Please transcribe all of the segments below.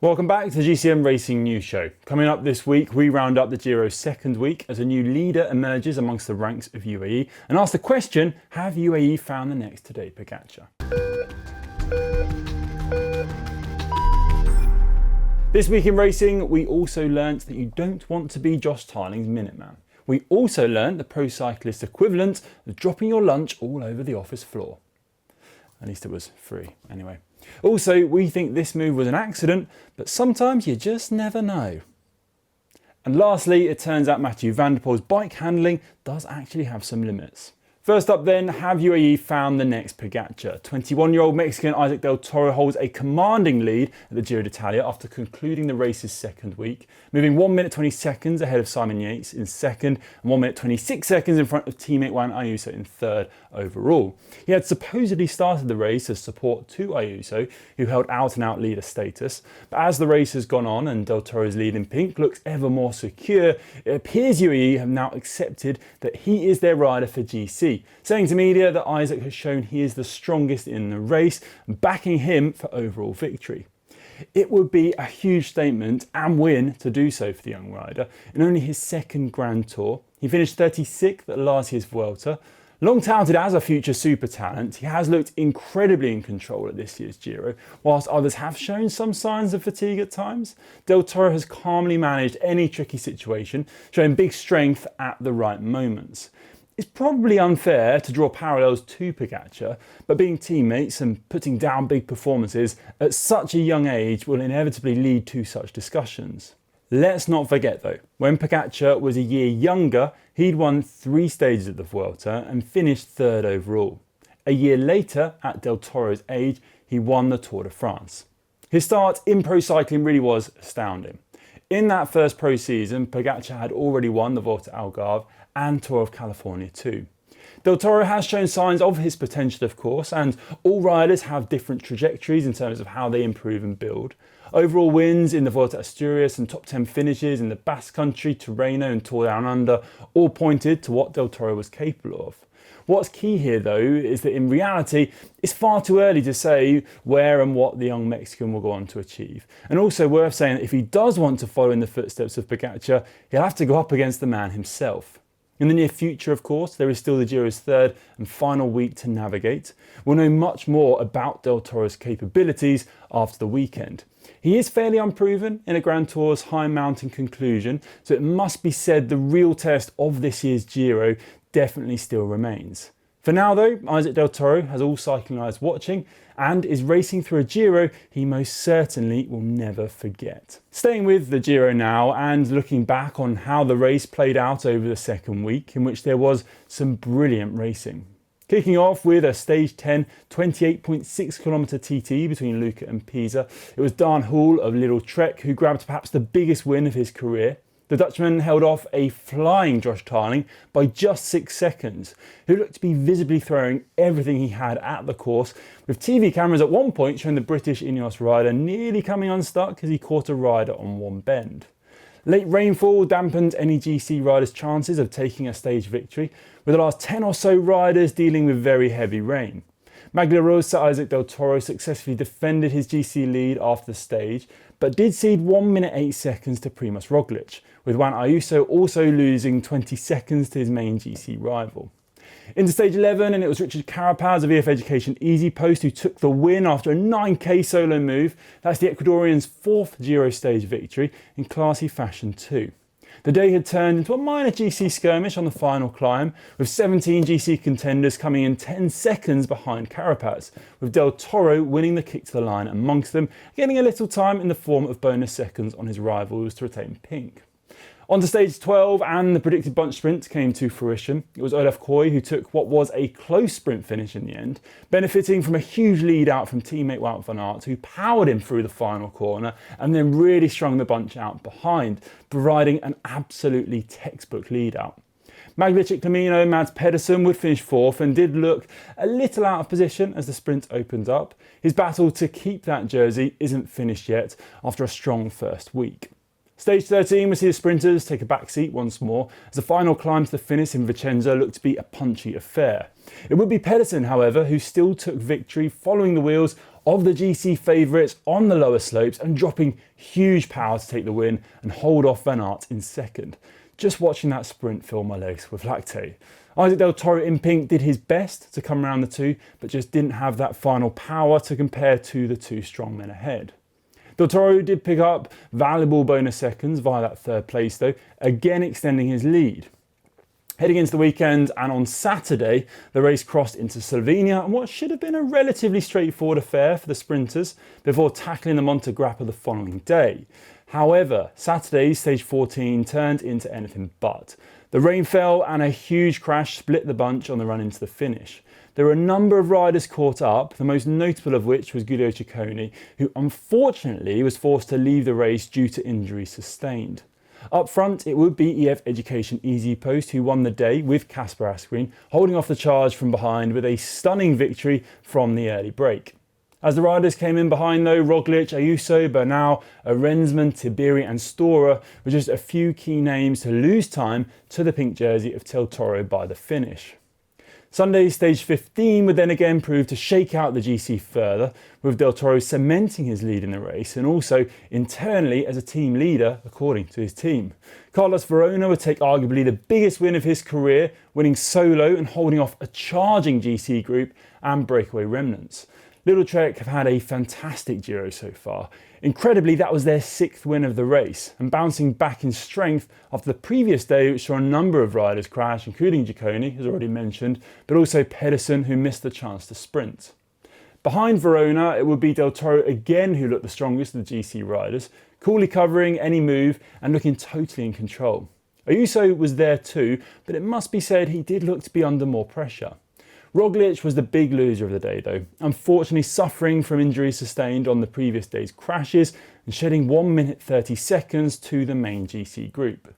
Welcome back to the GCN Racing News Show. Coming up this week, we round up the Giro's second week as a new leader emerges amongst the ranks of UAE and ask the question, have UAE found the next Tadej Pogačar? This week in racing, we also learnt that you don't want to be Josh Tarling's Minuteman. We also learnt the pro cyclist equivalent of dropping your lunch all over the office floor. At least it was free, anyway. Also, we think this move was an accident, but sometimes you just never know. And lastly, it turns out Mathieu Van Der Poel's bike handling does actually have some limits. First up then, have UAE found the next Pogačar? 21-year-old Mexican Isaac del Toro holds a commanding lead at the Giro d'Italia after concluding the race's second week, moving 1 minute 20 seconds ahead of Simon Yates in second and 1 minute 26 seconds in front of teammate Juan Ayuso in third overall. He had supposedly started the race as support to Ayuso, who held out-and-out leader status, but as the race has gone on and del Toro's lead in pink looks ever more secure, it appears UAE have now accepted that he is their rider for GC, saying to media that Isaac has shown he is the strongest in the race, backing him for overall victory. It would be a huge statement and win to do so for the young rider in only his second Grand Tour. He finished 36th at last year's Vuelta. Long touted as a future super talent, he has looked incredibly in control at this year's Giro, whilst others have shown some signs of fatigue at times. Del Toro has calmly managed any tricky situation, showing big strength at the right moments. It's probably unfair to draw parallels to Pogačar, but being teammates and putting down big performances at such a young age will inevitably lead to such discussions. Let's not forget though, when Pogačar was a year younger, he'd won 3 stages at the Vuelta and finished third overall. A year later, at Del Toro's age, he won the Tour de France. His start in pro cycling really was astounding. In that first pro season, Pogačar had already won the Vuelta a Algarve and Tour of California too. Del Toro has shown signs of his potential, of course, and all riders have different trajectories in terms of how they improve and build. Overall wins in the Vuelta a Asturias and top 10 finishes in the Basque Country, Tirreno and Tour Down Under all pointed to what Del Toro was capable of. What's key here though is that in reality it's far too early to say where and what the young Mexican will go on to achieve. And also worth saying that if he does want to follow in the footsteps of Pogačar, he'll have to go up against the man himself. In the near future, of course, there is still the Giro's third and final week to navigate. We'll know much more about Del Toro's capabilities after the weekend. He is fairly unproven in a Grand Tour's high mountain conclusion, so it must be said the real test of this year's Giro definitely still remains. For now though, Isaac del Toro has all cycling eyes watching and is racing through a Giro he most certainly will never forget. Staying with the Giro now and looking back on how the race played out over the second week, in which there was some brilliant racing. Kicking off with a stage 10 28.6km TT between Lucca and Pisa, it was Dan Hall of Little Trek who grabbed perhaps the biggest win of his career. The Dutchman held off a flying Josh Tarling by just 6 seconds, who looked to be visibly throwing everything he had at the course, with TV cameras at one point showing the British Ineos rider nearly coming unstuck as he caught a rider on one bend. Late rainfall dampened any GC riders' chances of taking a stage victory, with the last 10 or so riders dealing with very heavy rain. Maglia Rosa Isaac del Toro successfully defended his GC lead after the stage, but did cede 1 minute 8 seconds to Primož Roglič, with Juan Ayuso also losing 20 seconds to his main GC rival. Into stage 11, and it was Richard Carapaz of EF Education Easy Post who took the win after a 9k solo move. That's the Ecuadorian's 4th Giro stage victory in classy fashion too. The day had turned into a minor GC skirmish on the final climb, with 17 GC contenders coming in 10 seconds behind Carapaz, with Del Toro winning the kick to the line amongst them, getting a little time in the form of bonus seconds on his rivals to retain pink. On to stage 12, and the predicted bunch sprint came to fruition. It was Olaf Koy who took what was a close sprint finish in the end, benefiting from a huge lead out from teammate Wout van Aert, who powered him through the final corner and then really strung the bunch out behind, providing an absolutely textbook lead out. Maglic Clamino Mads Pedersen would finish 4th and did look a little out of position as the sprint opened up. His battle to keep that jersey isn't finished yet after a strong first week. Stage 13 will see the sprinters take a back seat once more as the final climb to the finish in Vicenza looked to be a punchy affair. It would be Pedersen, however, who still took victory following the wheels of the GC favourites on the lower slopes and dropping huge power to take the win and hold off Van Aert in second. Just watching that sprint fill my legs with lactate. Isaac del Toro in pink did his best to come around the two, but just didn't have that final power to compare to the two strong men ahead. Del Toro did pick up valuable bonus seconds via that third place though, again extending his lead. Heading into the weekend and on Saturday, the race crossed into Slovenia and what should have been a relatively straightforward affair for the sprinters before tackling the Monte Grappa the following day. However, Saturday's stage 14 turned into anything but. The rain fell and a huge crash split the bunch on the run into the finish. There were a number of riders caught up, the most notable of which was Guido Ciccone, who unfortunately was forced to leave the race due to injuries sustained. Up front, it would be EF Education Easy Post who won the day with Kasper Asgreen, holding off the charge from behind with a stunning victory from the early break. As the riders came in behind though, Roglic, Ayuso, Bernal, Rensman, Tiberi and Stora were just a few key names to lose time to the pink jersey of Del Toro by the finish. Sunday's stage 15 would then again prove to shake out the GC further, with Del Toro cementing his lead in the race and also internally as a team leader according to his team. Carlos Verona would take arguably the biggest win of his career, winning solo and holding off a charging GC group and breakaway remnants. Little Trek have had a fantastic Giro so far. Incredibly, that was their 6th win of the race, and bouncing back in strength after the previous day which saw a number of riders crash, including Ciccone, as already mentioned, but also Pedersen, who missed the chance to sprint. Behind Verona, it would be Del Toro again who looked the strongest of the GC riders, coolly covering any move and looking totally in control. Ayuso was there too, but it must be said he did look to be under more pressure. Roglic was the big loser of the day though, unfortunately suffering from injuries sustained on the previous day's crashes and shedding 1 minute 30 seconds to the main GC group.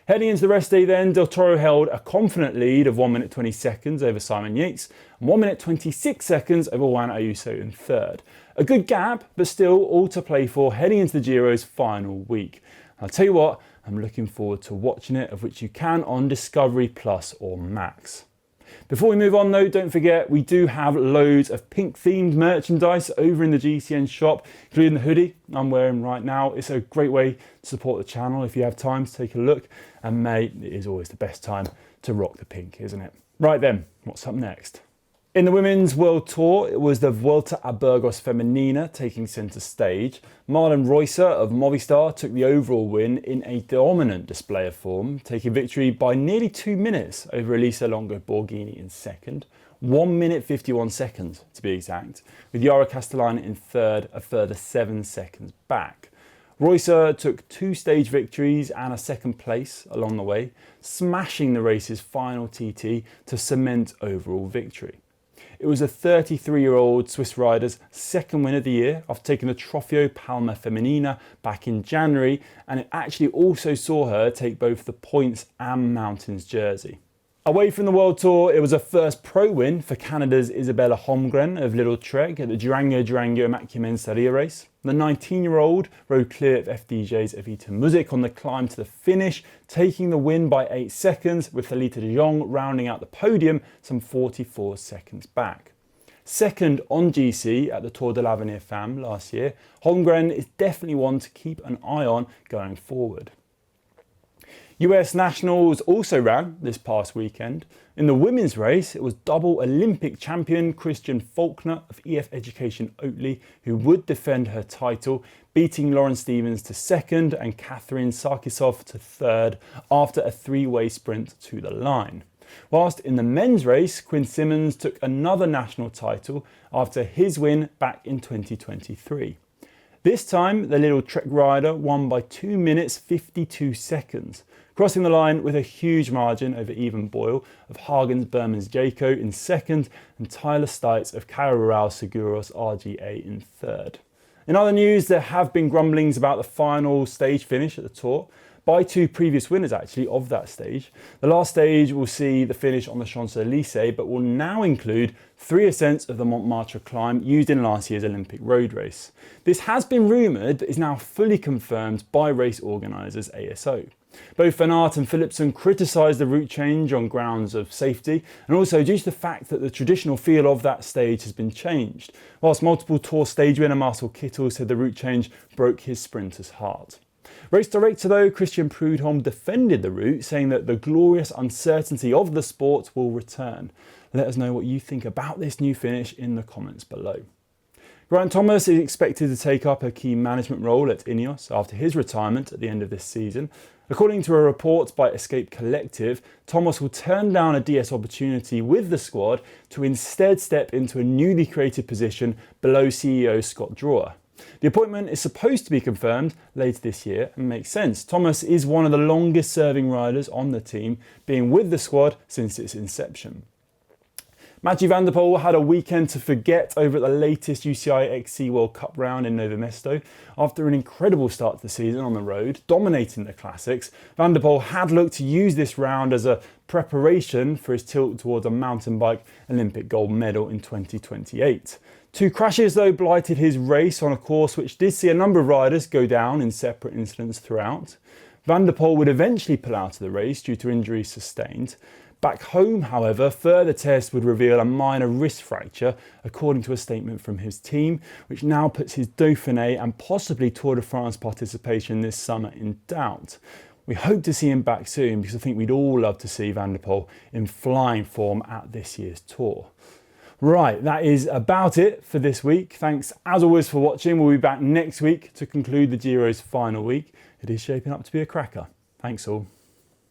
Heading into the rest day then, Del Toro held a confident lead of 1 minute 20 seconds over Simon Yates and 1 minute 26 seconds over Juan Ayuso in third. A good gap, but still all to play for heading into the Giro's final week. I'll tell you what, I'm looking forward to watching it, of which you can on Discovery Plus or Max. Before we move on though, don't forget we do have loads of pink themed merchandise over in the GCN shop, including the hoodie I'm wearing right now. It's a great way to support the channel if you have time to take a look, and mate, it is always the best time to rock the pink, isn't it? Right then, what's up next? In the Women's World Tour, it was the Vuelta A Burgos Feminas taking centre stage. Marlon Reusser of Movistar took the overall win in a dominant display of form, taking victory by nearly 2 minutes over Elisa Longo Borghini in second, 1 minute 51 seconds to be exact, with Yara Castellani in third, a further 7 seconds back. Reusser took 2 stage victories and a second place along the way, smashing the race's final TT to cement overall victory. It was a 33-year-old Swiss rider's second win of the year after taking the Trofeo Palma Femenina back in January, and it actually also saw her take both the points and mountains jersey. Away from the World Tour, it was a first pro win for Canada's Isabella Holmgren of Little Trek at the Durango Durango Emakumeen Saria race. The 19-year-old rode clear of FDJ's Evita Muzic on the climb to the finish, taking the win by 8 seconds, with Thalita de Jong rounding out the podium some 44 seconds back. Second on GC at the Tour de l'Avenir Femme last year, Holmgren is definitely one to keep an eye on going forward. US Nationals also ran this past weekend. In the women's race, it was double Olympic champion Christian Faulkner of EF Education Oatly who would defend her title, beating Lauren Stevens to second and Catherine Sarkisov to third after a 3-way sprint to the line. Whilst in the men's race, Quinn Simmons took another national title after his win back in 2023. This time, the Little Trek rider won by 2 minutes 52 seconds, crossing the line with a huge margin over Even Boyle of Hagens Berman's Jayco in second and Tyler Stites of Cairo Rural Seguros RGA in third. In other news, there have been grumblings about the final stage finish at the Tour by 2 previous winners actually of that stage. The last stage will see the finish on the Champs-Élysées, but will now include 3 ascents of the Montmartre climb used in last year's Olympic road race. This has been rumoured but is now fully confirmed by race organisers ASO. Both Van Aert and Philipsen criticised the route change on grounds of safety and also due to the fact that the traditional feel of that stage has been changed, whilst multiple Tour stage winner Marcel Kittel said the route change broke his sprinter's heart. Race director though, Christian Prudhomme, defended the route, saying that the glorious uncertainty of the sport will return. Let us know what you think about this new finish in the comments below. Geraint Thomas is expected to take up a key management role at Ineos after his retirement at the end of this season. According to a report by Escape Collective, Thomas will turn down a DS opportunity with the squad to instead step into a newly created position below CEO Scott Drawer. The appointment is supposed to be confirmed later this year and makes sense. Thomas is one of the longest serving riders on the team, being with the squad since its inception. Mathieu Van Der Poel had a weekend to forget over at the latest UCI XC World Cup round in Nové Město. After an incredible start to the season on the road, dominating the classics, Van Der Poel had looked to use this round as a preparation for his tilt towards a mountain bike Olympic gold medal in 2028. 2 crashes though blighted his race on a course which did see a number of riders go down in separate incidents throughout. Van Der Poel would eventually pull out of the race due to injuries sustained. Back home, however, further tests would reveal a minor wrist fracture, according to a statement from his team, which now puts his Dauphiné and possibly Tour de France participation this summer in doubt. We hope to see him back soon because I think we'd all love to see Van Der Poel in flying form at this year's Tour. Right, that is about it for this week. Thanks as always for watching. We'll be back next week to conclude the Giro's final week. It is shaping up to be a cracker. Thanks all.